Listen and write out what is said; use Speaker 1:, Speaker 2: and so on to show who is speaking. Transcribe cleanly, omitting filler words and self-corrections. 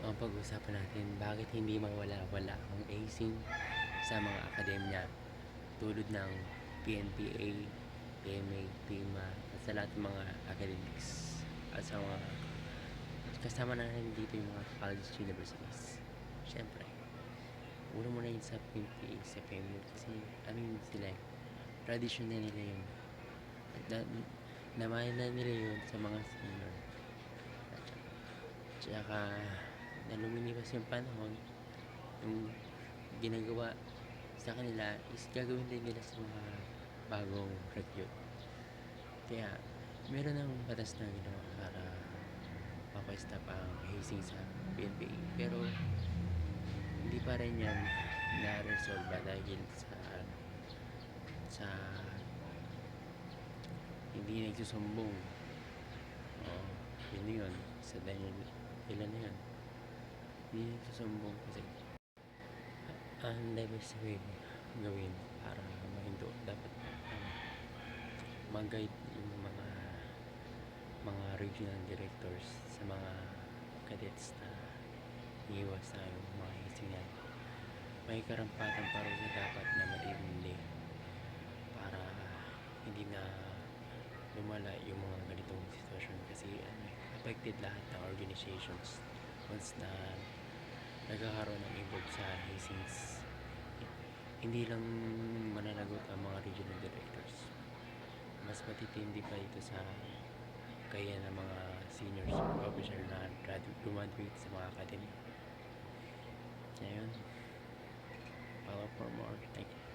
Speaker 1: Ang pag-uusapan natin, bakit hindi mawala-wala ang acing sa mga akademya tulad ng PNPA, PMA, PIMA, at sa lahat ng mga academics at sa mga kasama na rin dito yung mga college universities. Siyempre, una muna yun sa PNPA, sa PMA kasi ano yun sila, tradition na nila yun. At namayan na nila yun sa mga senior. Tsaka, na lumilipas yung panahon, yung ginagawa sa kanila is gagawin din nila sa mga bagong recruit. Kaya, meron ng batas na ginawa para mapa-stop ang hazing sa PNPA. Pero, hindi pa rin yan na-resolve dahil sa hindi nagsusumbong. Oo, yun sa dahil ilan na yun. Hindi nagsusumbong kasi ang best way gawin para mahinto dapat mag-guide yung mga regional directors sa mga cadets na iiwas na yung mga hisingan. May karampatang parusa dapat na matindi para hindi na lumala yung mga ganitong sitwasyon kasi affected lahat ng organizations once na nagkakaroon ng involved sa hazings. Hindi lang mananagot ang mga regional directors, mas matitindi pa ito sa kaya ng mga seniors officer na graduate sa mga academy. Ngayon, follow for more. Thank you.